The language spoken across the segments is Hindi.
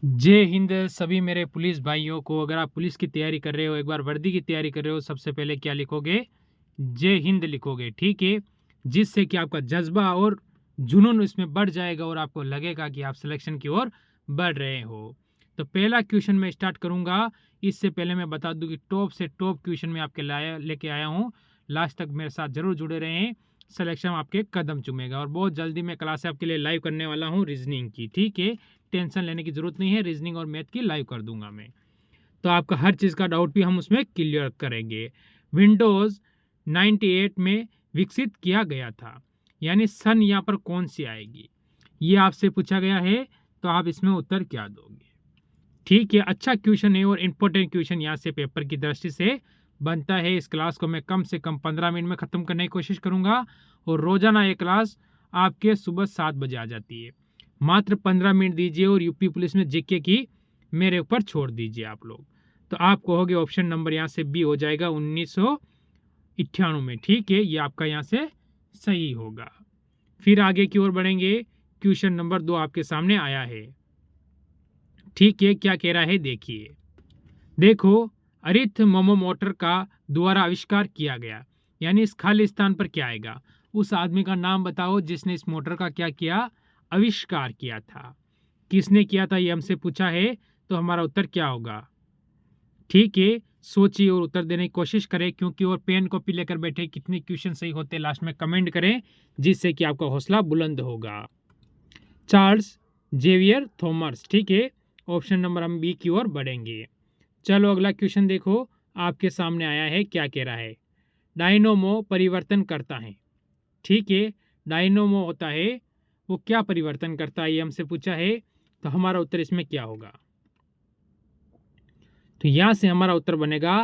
जय हिंद सभी मेरे पुलिस भाइयों को। अगर आप पुलिस की तैयारी कर रहे हो, एक बार वर्दी की तैयारी कर रहे हो, सबसे पहले क्या लिखोगे? जय हिंद लिखोगे, ठीक है। जिससे कि आपका जज्बा और जुनून इसमें बढ़ जाएगा और आपको लगेगा कि आप सिलेक्शन की ओर बढ़ रहे हो। तो पहला क्वेश्चन मैं स्टार्ट करूंगा। इससे पहले मैं बता दूं कि टॉप से टॉप क्वेश्चन मैं आपके लेके आया हूं। लास्ट तक मेरे साथ जरूर जुड़े रहें, सिलेक्शन आपके कदम चूमेगा। और बहुत जल्दी मैं क्लास आपके लिए लाइव करने वाला हूँ रीजनिंग की, ठीक है। टेंशन लेने की ज़रूरत नहीं है, रीजनिंग और मैथ की लाइव कर दूंगा मैं। तो आपका हर चीज़ का डाउट भी हम उसमें क्लियर करेंगे। विंडोज़ 98 में विकसित किया गया था, यानी सन यहाँ पर कौन सी आएगी, ये आपसे पूछा गया है। तो आप इसमें उत्तर क्या दोगे? ठीक है, अच्छा क्वेश्चन है और इम्पोर्टेंट क्वेश्चन यहाँ से पेपर की दृष्टि से बनता है। इस क्लास को मैं कम से कम 15 मिनट में ख़त्म करने की कोशिश करूँगा और रोज़ाना ये क्लास आपके सुबह 7 बजे आ जाती है। मात्र 15 मिनट दीजिए और यूपी पुलिस में जीके की मेरे ऊपर छोड़ दीजिए आप लोग। तो आप कहोगे ऑप्शन नंबर यहाँ से बी हो जाएगा 1998 में, ठीक है। ये आपका यहाँ से सही होगा। फिर आगे की ओर बढ़ेंगे। क्वेश्चन नंबर 2 आपके सामने आया है, ठीक है। क्या कह रहा है देखिए। देखो, अरिथ मोमोमोटर का द्वारा आविष्कार किया गया, यानी इस खाली स्थान पर क्या आएगा? उस आदमी का नाम बताओ जिसने इस मोटर का क्या किया? आविष्कार किया था। किसने किया था ये हमसे पूछा है, तो हमारा उत्तर क्या होगा? ठीक है, सोचिए और उत्तर देने की कोशिश करें, क्योंकि और पेन कॉपी लेकर बैठे कितने क्वेश्चन सही होते हैं लास्ट में कमेंट करें, जिससे कि आपका हौसला बुलंद होगा। चार्ल्स जेवियर थॉमस, ठीक है। ऑप्शन नंबर हम बी की ओर बढ़ेंगे। चलो अगला क्वेश्चन देखो, आपके सामने आया है। क्या कह रहा है? डायनोमो परिवर्तन करता है, ठीक है। डायनोमो होता है, वो क्या परिवर्तन करता है, ये हमसे पूछा है। तो हमारा उत्तर इसमें क्या होगा? तो यहाँ से हमारा उत्तर बनेगा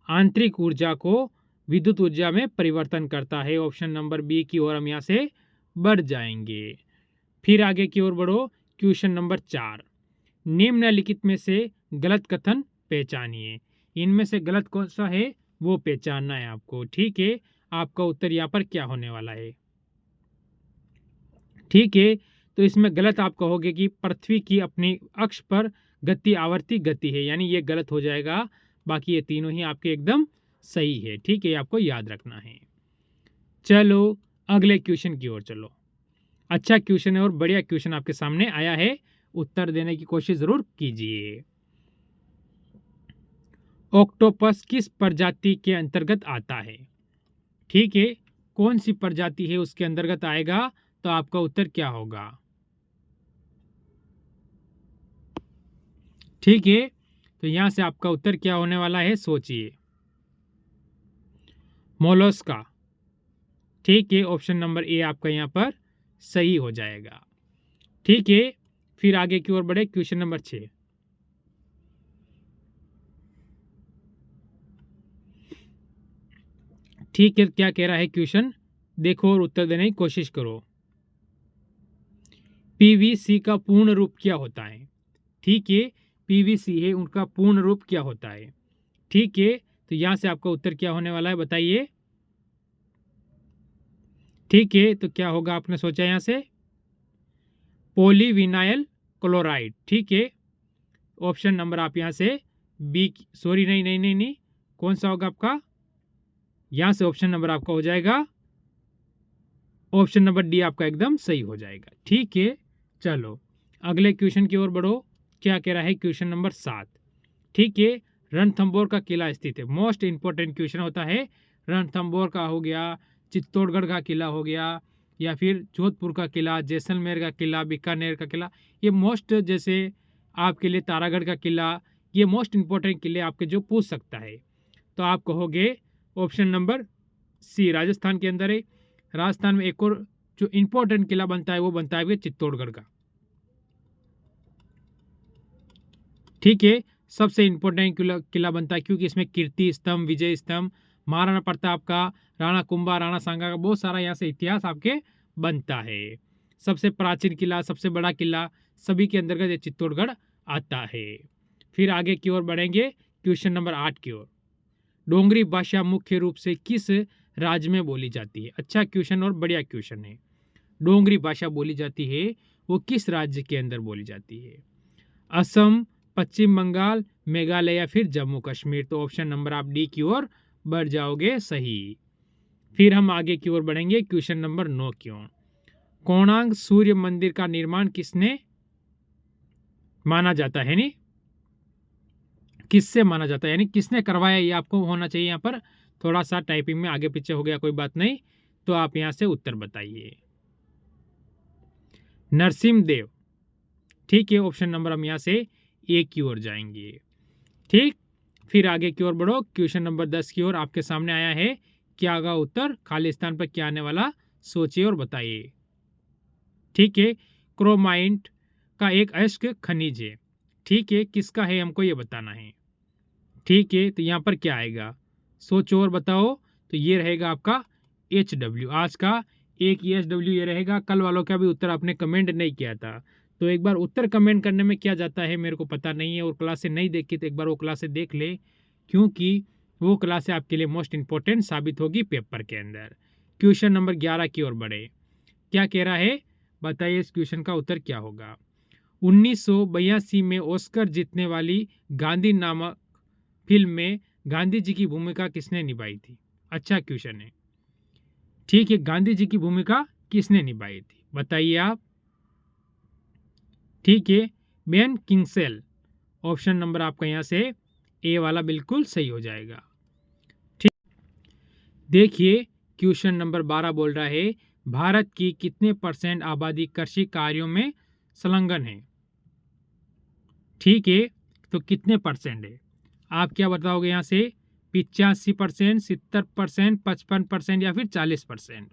आंतरिक ऊर्जा को विद्युत ऊर्जा में परिवर्तन करता है। ऑप्शन नंबर बी की ओर हम यहाँ से बढ़ जाएंगे। फिर आगे की ओर बढ़ो। क्वेश्चन नंबर 4, निम्नलिखित में से गलत कथन पहचानिए। इनमें से गलत कौन सा है वो पहचानना है आपको, ठीक है। आपका उत्तर यहाँ पर क्या होने वाला है? ठीक है, तो इसमें गलत आप कहोगे कि पृथ्वी की अपनी अक्ष पर गति आवर्ती गति है, यानी ये गलत हो जाएगा। बाकी ये तीनों ही आपके एकदम सही है, ठीक है। आपको याद रखना है। चलो अगले क्वेश्चन की ओर चलो। अच्छा क्वेश्चन है और बढ़िया क्वेश्चन आपके सामने आया है, उत्तर देने की कोशिश जरूर कीजिए। ऑक्टोपस किस प्रजाति के अंतर्गत आता है? ठीक है, कौन सी प्रजाति है उसके अंतर्गत आएगा? तो आपका उत्तर क्या होगा? ठीक है, तो यहां से आपका उत्तर क्या होने वाला है, सोचिए। मोलस्का, ठीक है। ऑप्शन नंबर ए आपका यहाँ पर सही हो जाएगा, ठीक है। फिर आगे की ओर बढ़े। क्वेश्चन नंबर 6, ठीक है। क्या कह रहा है क्वेश्चन, देखो और उत्तर देने की कोशिश करो। पीवीसी का पूर्ण रूप क्या होता है? ठीक है, पीवीसी है, उनका पूर्ण रूप क्या होता है? ठीक है, तो यहां से आपका उत्तर क्या होने वाला है, बताइए। ठीक है, तो क्या होगा आपने सोचा यहां से? पॉलीविनाइल क्लोराइड, ठीक है। ऑप्शन नंबर आप यहां से बी, सॉरी नहीं नहीं नहीं नहीं, कौन सा होगा आपका? यहां से ऑप्शन नंबर आपका हो जाएगा, ऑप्शन नंबर डी आपका एकदम सही हो जाएगा, ठीक है। चलो अगले क्वेश्चन की ओर बढ़ो। क्या कह रहा है क्वेश्चन नंबर 7, ठीक है। रणथंबोर का किला स्थित है, मोस्ट इंपॉर्टेंट क्वेश्चन होता है। रणथंबोर का हो गया, चित्तौड़गढ़ का किला हो गया, या फिर जोधपुर का किला, जैसलमेर का किला, बीकानेर का किला, ये मोस्ट, जैसे आपके लिए तारागढ़ का किला, ये मोस्ट इंपॉर्टेंट किले आपके जो पूछ सकता है। तो आप कहोगे ऑप्शन नंबर सी, राजस्थान के अंदर है। राजस्थान में एक और जो इंपॉर्टेंट किला बनता है वो बनता है चित्तौड़गढ़ का, ठीक है। सबसे इंपॉर्टेंट किला बनता है क्योंकि इसमें कीर्ति स्तंभ, विजय स्तंभ, महाराणा प्रताप का, राणा कुंभा, राणा सांगा का बहुत सारा यहाँ से इतिहास आपके बनता है। सबसे प्राचीन किला, सबसे बड़ा किला, सभी के अंतर्गत ये चित्तौड़गढ़ आता है। फिर आगे की ओर बढ़ेंगे। क्वेश्चन नंबर 8 की ओर। डोंगरी भाषा मुख्य रूप से किस राज्य में बोली जाती है? अच्छा क्वेश्चन और बढ़िया क्वेश्चन है। डोंगरी भाषा बोली जाती है, वो किस राज्य के अंदर बोली जाती है? असम, पश्चिम बंगाल, मेघालय या फिर जम्मू कश्मीर। तो ऑप्शन नंबर आप डी की ओर बढ़ जाओगे सही। फिर हम आगे की ओर बढ़ेंगे क्वेश्चन नंबर 9 की ओर। कोणार्क सूर्य मंदिर का निर्माण किसने माना जाता है, नहीं किससे माना जाता है, यानी किसने करवाया, ये आपको होना चाहिए। यहाँ पर थोड़ा सा टाइपिंग में आगे पीछे हो गया, कोई बात नहीं। तो आप यहाँ से उत्तर बताइए। नरसिम्हदेव, ठीक है। ऑप्शन नंबर हम यहाँ से ए की ओर जाएंगे, ठीक। फिर आगे की ओर बढ़ो, क्वेश्चन नंबर 10 की ओर आपके सामने आया है। क्या होगा उत्तर, खाली स्थान पर क्या आने वाला, सोचिए और बताइए, ठीक है। क्रोमाइट का एक अयस्क खनिज है, ठीक है, किसका है हमको ये बताना है, ठीक है। तो यहाँ पर क्या आएगा, सोचो और बताओ। तो ये रहेगा आपका HW। आज का एक HW ये रहेगा। कल वालों का भी उत्तर आपने कमेंट नहीं किया था, तो एक बार उत्तर कमेंट करने में क्या जाता है मेरे को पता नहीं है, और क्लासे नहीं देखी तो एक बार वो क्लासे देख ले, क्योंकि वो क्लासे आपके लिए मोस्ट इंपॉर्टेंट साबित होगी पेपर के अंदर। क्वेश्चन नंबर 11 की ओर बढ़े। क्या कह रहा है, बताइए इस क्वेश्चन का उत्तर क्या होगा। 1982 में ऑस्कर जीतने वाली गांधी नामक फिल्म में गांधी जी की भूमिका किसने निभाई थी। अच्छा क्वेश्चन है, ठीक है। गांधी जी की भूमिका किसने निभाई थी, बताइए आप, ठीक है। बेन किंगसेल। ऑप्शन नंबर आपका यहाँ से ए वाला बिल्कुल सही हो जाएगा, ठीक। देखिए क्वेश्चन नंबर 12 बोल रहा है, भारत की कितने % आबादी कृषि कार्यों में संलग्न है, ठीक है। तो कितने % है, आप क्या बताओगे यहाँ से, 85%, 70%, 55% या फिर 40%।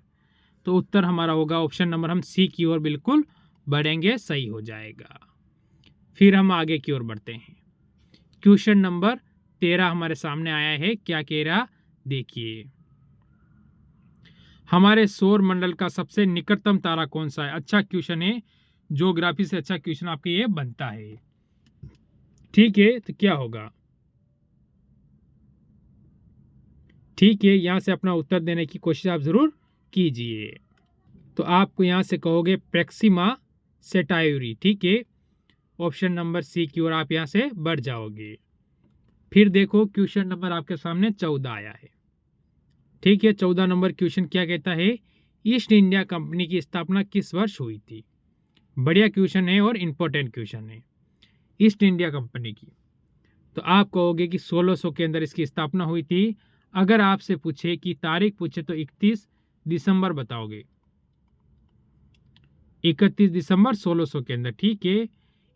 तो उत्तर हमारा होगा ऑप्शन नंबर हम सी की ओर बिल्कुल बढ़ेंगे, सही हो जाएगा। फिर हम आगे की ओर बढ़ते हैं। क्वेश्चन नंबर 13 हमारे सामने आया है। क्या कह रहा, देखिए, हमारे सौर मंडल का सबसे निकटतम तारा कौन सा है। अच्छा क्वेश्चन है, ज्योग्राफी से अच्छा क्वेश्चन आपके ये बनता है, ठीक है। तो क्या होगा, ठीक है, यहां से अपना उत्तर देने की कोशिश आप जरूर कीजिए। तो आपको यहां से कहोगे प्रेक्सिमा सेटायूरी, ठीक है। ऑप्शन नंबर सी की ओर आप यहां से बढ़ जाओगे। फिर देखो क्वेश्चन नंबर आपके सामने 14 आया है, ठीक है। 14 नंबर क्वेश्चन क्या कहता है, ईस्ट इंडिया कंपनी की स्थापना किस वर्ष हुई थी। बढ़िया क्वेश्चन है और इंपॉर्टेंट क्वेश्चन है। ईस्ट इंडिया कंपनी की, तो आप कहोगे कि 1600 के अंदर इसकी स्थापना हुई थी। अगर आपसे पूछे कि तारीख पूछे तो 31 दिसंबर बताओगे, 31 दिसंबर 1600 के अंदर, ठीक है।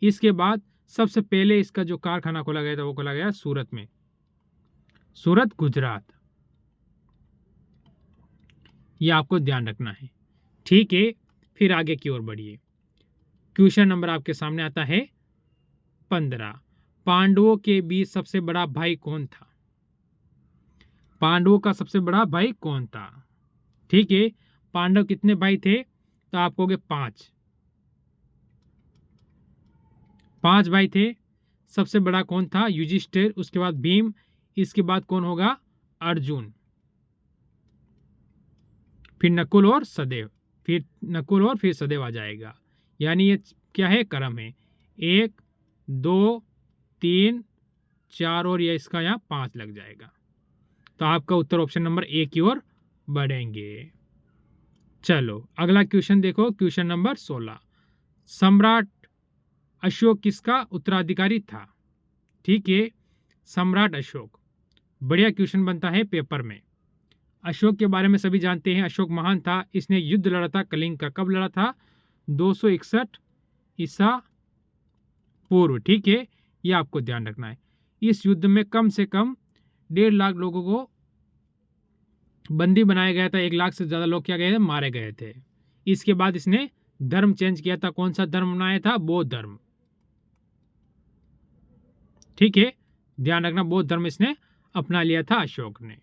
इसके बाद सबसे पहले इसका जो कारखाना खोला गया था वो खोला गया सूरत में, सूरत गुजरात, ये आपको ध्यान रखना है, ठीक है। फिर आगे की ओर बढ़िए। क्वेश्चन नंबर आपके सामने आता है 15। पांडवों के बीच सबसे बड़ा भाई कौन था। पांडवों का सबसे बड़ा भाई कौन था, ठीक है। पांडव कितने भाई थे, तो आप कहोगे 5 भाई थे। सबसे बड़ा कौन था, युधिष्ठिर, उसके बाद भीम, इसके बाद कौन होगा, अर्जुन, फिर नकुल और सदैव, फिर नकुल और फिर सदैव आ जाएगा। यानी ये क्या है, क्रम है, 1 2 3 4 और ये इसका यहाँ 5 लग जाएगा। तो आपका उत्तर ऑप्शन नंबर ए की ओर बढ़ेंगे। चलो अगला क्वेश्चन देखो, क्वेश्चन नंबर 16। सम्राट अशोक किसका उत्तराधिकारी था, ठीक है। सम्राट अशोक, बढ़िया क्वेश्चन बनता है पेपर में। अशोक के बारे में सभी जानते हैं, अशोक महान था। इसने युद्ध लड़ा था कलिंग का, कब लड़ा था, 261 ईसा पूर्व, ठीक है। यह आपको ध्यान रखना है। इस युद्ध में कम से कम 1.5 लाख लोगों को बंदी बनाया गया था, 1 लाख से ज्यादा लोग क्या गए थे, मारे गए थे। इसके बाद इसने धर्म चेंज किया था, कौन सा धर्म बनाया था, बौद्ध धर्म, ठीक है। ध्यान रखना, बौद्ध धर्म इसने अपना लिया था अशोक ने।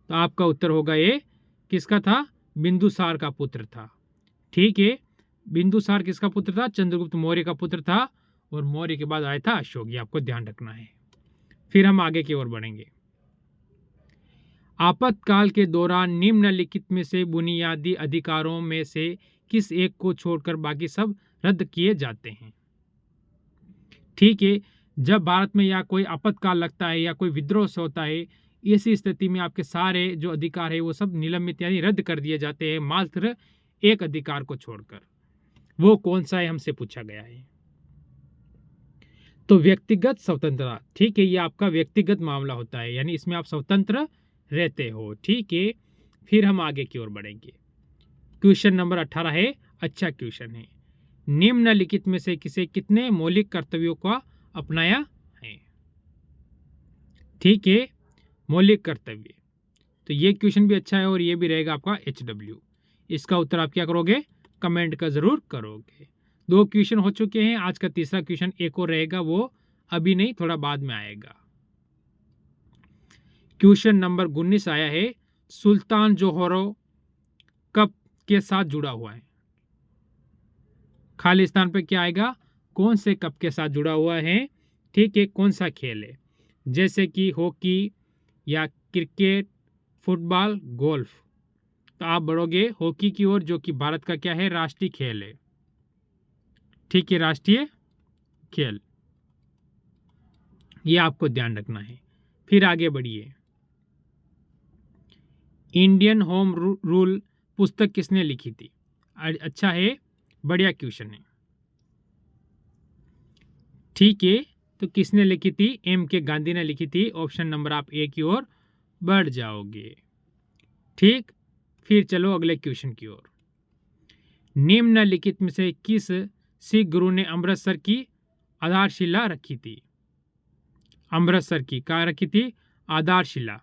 तो आपका उत्तर होगा ये, किसका था, बिंदुसार का पुत्र था, ठीक है। बिंदुसार किसका पुत्र था, चंद्रगुप्त मौर्य का पुत्र था, और मौर्य के बाद आया था अशोक, ये आपको ध्यान रखना है। फिर हम आगे की ओर बढ़ेंगे। आपातकाल के दौरान निम्नलिखित में से बुनियादी अधिकारों में से किस एक को छोड़कर बाकी सब रद्द किए जाते हैं, ठीक है, जब भारत में या कोई आपातकाल लगता है या कोई विद्रोह से होता है, ऐसी स्थिति में आपके सारे जो अधिकार है वो सब निलंबित यानी रद्द कर दिए जाते हैं, मात्र एक अधिकार को छोड़कर। वो कौन सा है हमसे पूछा गया है। तो व्यक्तिगत स्वतंत्रता, ठीक है, ये आपका व्यक्तिगत मामला होता है, यानी इसमें आप स्वतंत्र रहते हो। ठीक है, फिर हम आगे की ओर बढ़ेंगे। क्वेश्चन नंबर 18 है, अच्छा क्वेश्चन है। निम्नलिखित में से किसे कितने मौलिक कर्तव्यों का अपनाया है। ठीक है, मौलिक कर्तव्य, तो ये क्वेश्चन भी अच्छा है और ये भी रहेगा आपका HW। इसका उत्तर आप क्या करोगे, कमेंट का जरूर करोगे। 2 क्वेश्चन हो चुके हैं, आज का तीसरा क्वेश्चन एक और रहेगा, वो अभी नहीं, थोड़ा बाद में आएगा। क्वेश्चन नंबर 19 आया है, सुल्तान जोहरो कब के साथ जुड़ा हुआ है। खालिस्तान पे क्या आएगा, कौन से कप के साथ जुड़ा हुआ है। ठीक है, कौन सा खेल है, जैसे कि हॉकी या क्रिकेट, फुटबॉल, गोल्फ। तो आप बढ़ोगे हॉकी की ओर, जो कि भारत का क्या है, राष्ट्रीय खेल है। ठीक है, राष्ट्रीय खेल, ये आपको ध्यान रखना है। फिर आगे बढ़िए। इंडियन होम रूल पुस्तक किसने लिखी थी। अच्छा है, बढ़िया क्वेश्चन है। ठीक है, तो किसने लिखी थी, MK गांधी ने लिखी थी। ऑप्शन नंबर आप A की ओर बढ़ जाओगे। ठीक, फिर चलो अगले क्वेश्चन की ओर। निम्नलिखित में से किस सिख गुरु ने अमृतसर की आधारशिला रखी थी। अमृतसर की क्या रखी थी, आधारशिला।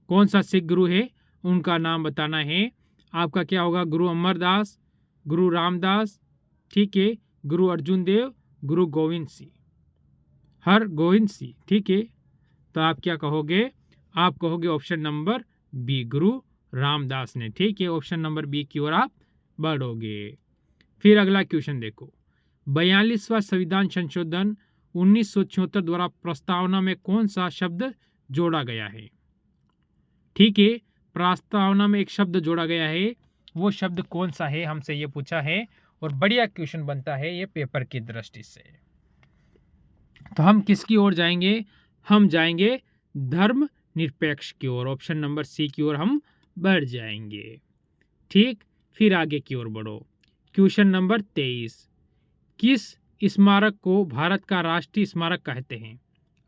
कौन सा सिख गुरु है, उनका नाम बताना है आपका। क्या होगा, गुरु अमरदास, गुरु रामदास, ठीक है, गुरु अर्जुन देव, गुरु गोविंद सिंह, हर गोविंद सिंह। ठीक है, तो आप क्या कहोगे, आप कहोगे ऑप्शन नंबर B, गुरु रामदास ने। ठीक है, ऑप्शन नंबर B की ओर आप बढ़ोगे। फिर अगला क्वेश्चन देखो, 42वां संविधान संशोधन 1976 द्वारा प्रस्तावना में कौन सा शब्द जोड़ा गया है। ठीक है, प्रस्तावना में एक शब्द जोड़ा गया है, वो शब्द कौन सा है, हमसे ये पूछा है और बढ़िया क्वेश्चन बनता है ये पेपर की दृष्टि से। तो हम किसकी ओर जाएंगे, हम जाएंगे धर्म निरपेक्ष की ओर। ऑप्शन नंबर C की ओर हम बढ़ जाएंगे। ठीक, फिर आगे की ओर बढ़ो। क्वेश्चन नंबर 23, किस स्मारक को भारत का राष्ट्रीय स्मारक कहते हैं।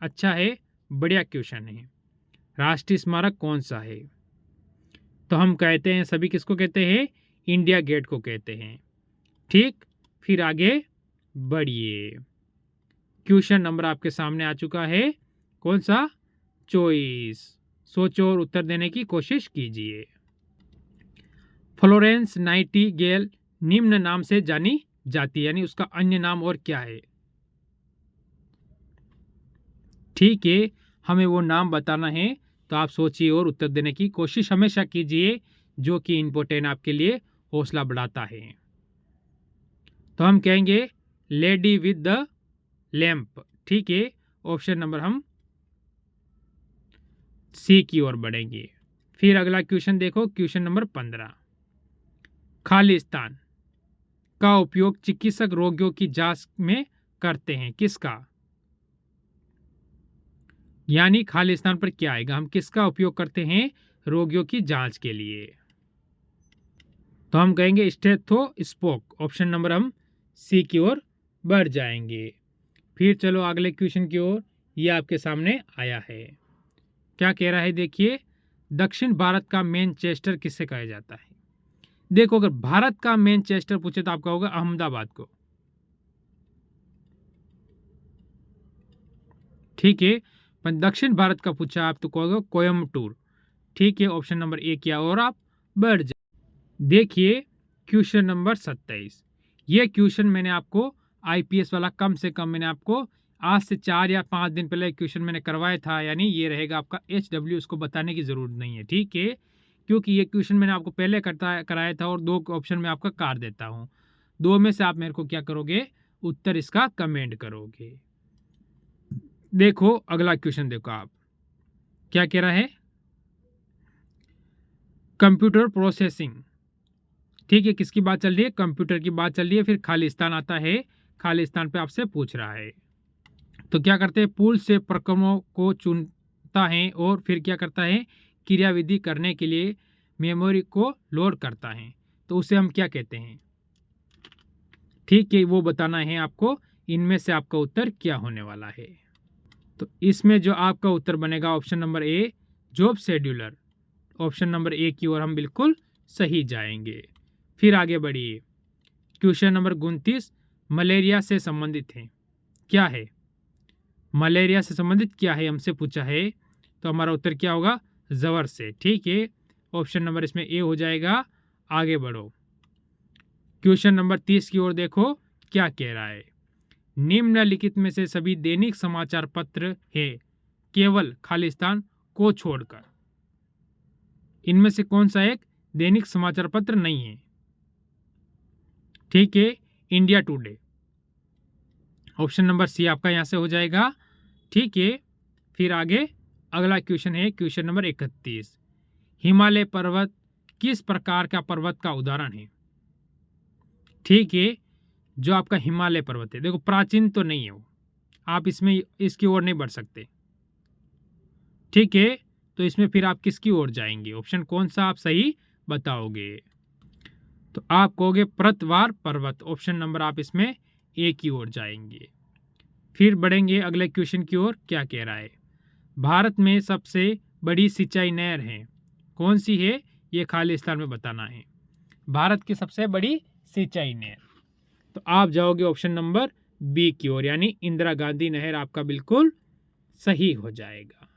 अच्छा है, बढ़िया क्वेश्चन है। राष्ट्रीय स्मारक कौन सा है, तो हम कहते हैं सभी किसको कहते हैं, इंडिया गेट को कहते हैं। ठीक, फिर आगे बढ़िए। क्वेश्चन नंबर आपके सामने आ चुका है, कौन सा, 24। सोचो और उत्तर देने की कोशिश कीजिए। फ्लोरेंस नाइटिंगेल निम्न नाम से जानी जाती है, यानी उसका अन्य नाम और क्या है। ठीक है, हमें वो नाम बताना है, तो आप सोचिए और उत्तर देने की कोशिश हमेशा कीजिए, जो कि इम्पोर्टेंट आपके लिए हौसला बढ़ाता है। तो हम कहेंगे लेडी विद द लैंप। ठीक है, ऑप्शन नंबर हम C की ओर बढ़ेंगे। फिर अगला क्वेश्चन देखो, क्वेश्चन नंबर 15, खालिस्तान का उपयोग चिकित्सक रोगियों की जांच में करते हैं, किसका, यानी खालिस्तान पर क्या आएगा, हम किसका उपयोग करते हैं रोगियों की जांच के लिए। तो हम कहेंगे स्टेथोस्कोप। ऑप्शन नंबर हम C की ओर बढ़ जाएंगे। फिर चलो अगले क्वेश्चन की ओर, ये आपके सामने आया है, क्या कह रहा है, देखिए, दक्षिण भारत का मैनचेस्टर किसे कहा जाता है। देखो, अगर भारत का मैनचेस्टर पूछे तो आपका होगा अहमदाबाद को। ठीक है, पर दक्षिण भारत का पूछा आप तो कहोगे कोयम्बटूर। ठीक है, ऑप्शन नंबर A किया और आप बढ़ जाए। देखिए क्वेश्चन नंबर 27, ये क्वेश्चन मैंने आपको IPS वाला कम से कम मैंने आपको आज से 4 या 5 दिन पहले क्वेश्चन मैंने करवाया था, यानी ये रहेगा आपका HW, उसको बताने की जरूरत नहीं है। ठीक है, क्योंकि ये क्वेश्चन मैंने आपको पहले कराया था और 2 ऑप्शन में आपका कार देता हूँ, 2 में से आप मेरे को क्या करोगे, उत्तर इसका कमेंट करोगे। देखो अगला क्वेश्चन देखो, आप क्या कह रहा है, कंप्यूटर प्रोसेसिंग। ठीक है, किसकी बात चल रही है, कंप्यूटर की बात चल रही है। फिर खालिस्तान आता है, खालिस्तान पे आपसे पूछ रहा है। तो क्या करते हैं, पूल से प्रक्रमों को चुनता है और फिर क्या करता है, क्रियाविधि करने के लिए मेमोरी को लोड करता है, तो उसे हम क्या कहते हैं। ठीक है, वो बताना है आपको। इनमें से आपका उत्तर क्या होने वाला है। तो इसमें जो आपका उत्तर बनेगा option number A, job scheduler. Option number A की ओर हम बिल्कुल सही जाएंगे। फिर आगे बढ़िए, क्वेश्चन नंबर 29 मलेरिया से संबंधित है। क्या है, मलेरिया से संबंधित क्या है हमसे पूछा है, तो हमारा उत्तर क्या होगा, जवर से। ठीक है, ऑप्शन नंबर इसमें ए हो जाएगा। आगे बढ़ो, क्वेश्चन नंबर 30 की ओर देखो क्या कह रहा है। निम्नलिखित में से सभी दैनिक समाचार पत्र है केवल खालिस्तान को छोड़कर। इनमें से कौन सा एक दैनिक समाचार पत्र नहीं है। ठीक है, India Today. Option number C आपका यहां से हो जाएगा। ठीक है, फिर आगे अगला क्वेश्चन है क्वेश्चन नंबर 31, हिमालय पर्वत किस प्रकार का पर्वत का उदाहरण है। ठीक है, जो आपका हिमालय पर्वत है, देखो प्राचीन तो नहीं है वो, आप इसमें इसकी ओर नहीं बढ़ सकते। ठीक है, तो इसमें फिर आप किसकी ओर जाएंगे, ऑप्शन कौन सा आप सही बताओगे। तो आप कहोगे प्रतवार पर्वत। ऑप्शन नंबर आप इसमें ए की ओर जाएंगे। फिर बढ़ेंगे अगले क्वेश्चन की ओर। क्या कह रहा है, भारत में सबसे बड़ी सिंचाई नहर है कौन सी है, ये खालिस्तान में बताना है। भारत की सबसे बड़ी सिंचाई नहर, तो आप जाओगे ऑप्शन नंबर बी की ओर, यानी इंदिरा गांधी नहर आपका बिल्कुल सही हो जाएगा।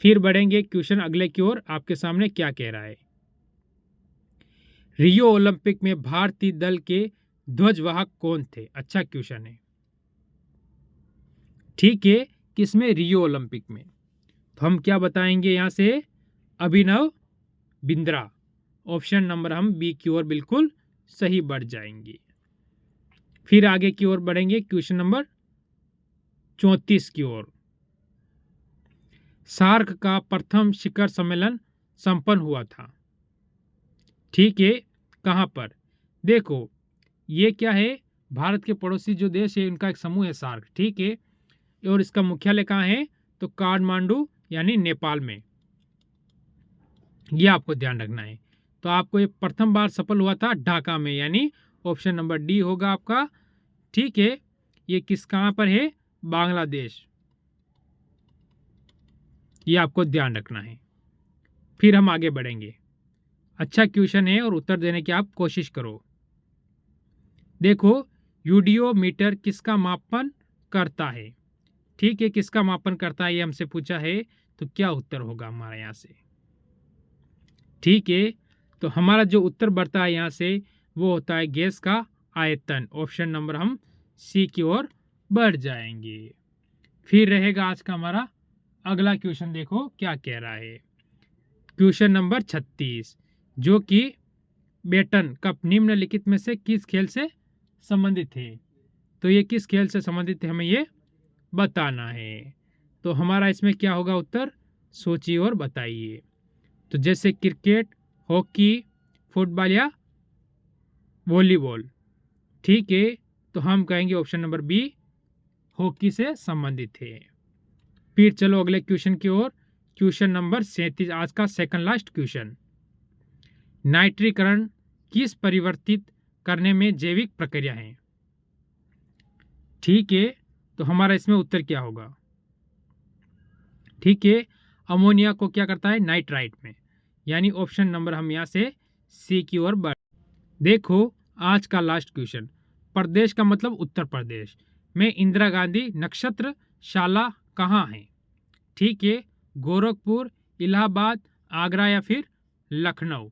फिर बढ़ेंगे क्वेश्चन अगले की ओर। आपके सामने क्या कह रहा है, रियो ओलंपिक में भारतीय दल के ध्वजवाहक कौन थे। अच्छा क्वेश्चन है। ठीक है, किसमें, रियो ओलंपिक में। तो हम क्या बताएंगे यहां से, अभिनव बिंद्रा। ऑप्शन नंबर हम बी की ओर बिल्कुल सही बढ़ जाएंगे। फिर आगे की ओर बढ़ेंगे क्वेश्चन नंबर 34 की ओर। सार्क का प्रथम शिखर सम्मेलन संपन्न हुआ था। ठीक है, कहां पर, देखो ये क्या है, भारत के पड़ोसी जो देश है उनका एक समूह है सार्क। ठीक है, और इसका मुख्यालय कहाँ है, तो काठमांडू यानी नेपाल में, ये आपको ध्यान रखना है। तो आपको ये प्रथम बार सफल हुआ था ढाका में, यानी ऑप्शन नंबर डी होगा आपका। ठीक है, ये किस कहाँ पर है, बांग्लादेश, ये आपको ध्यान रखना है। फिर हम आगे बढ़ेंगे। अच्छा क्वेश्चन है और उत्तर देने की आप कोशिश करो। देखो, यूडियोमीटर किसका मापन करता है। ठीक है, किसका मापन करता है ये हमसे पूछा है, तो क्या उत्तर होगा हमारा यहाँ से। ठीक है, तो हमारा जो उत्तर बढ़ता है यहाँ से वो होता है गैस का आयतन। ऑप्शन नंबर हम सी की ओर बढ़ जाएंगे। फिर रहेगा आज का हमारा अगला क्वेश्चन, देखो क्या कह रहा है। क्वेश्चन नंबर 36, जो कि बेटन कप निम्नलिखित में से किस खेल से संबंधित है। तो ये किस खेल से संबंधित है हमें ये बताना है। तो हमारा इसमें क्या होगा उत्तर, सोचिए और बताइए। तो जैसे क्रिकेट, हॉकी, फुटबॉल या वॉलीबॉल। ठीक है, तो हम कहेंगे ऑप्शन नंबर बी, हॉकी से संबंधित है। फिर चलो अगले क्वेश्चन की ओर। क्वेश्चन नंबर 37, आज का सेकंड लास्ट क्वेश्चन, नाइट्रीकरण किस परिवर्तित करने में जैविक प्रक्रिया है। ठीक है, तो हमारा इसमें उत्तर क्या होगा। ठीक है, अमोनिया को क्या करता है, नाइट्राइट में, यानी ऑप्शन नंबर हम यहाँ से सी की ओर बढ़। देखो आज का लास्ट क्वेश्चन, प्रदेश का मतलब उत्तर प्रदेश में इंदिरा गांधी नक्षत्र शाला कहाँ है। ठीक है, गोरखपुर, इलाहाबाद, आगरा या फिर लखनऊ।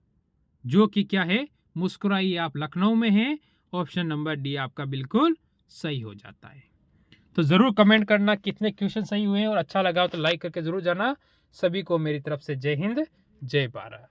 जो कि क्या है, मुस्कुराइए आप लखनऊ में है। ऑप्शन नंबर डी आपका बिल्कुल सही हो जाता है। तो ज़रूर कमेंट करना कितने क्वेश्चन सही हुए हैं, और अच्छा लगा तो लाइक करके ज़रूर जाना। सभी को मेरी तरफ से जय हिंद, जय भारत।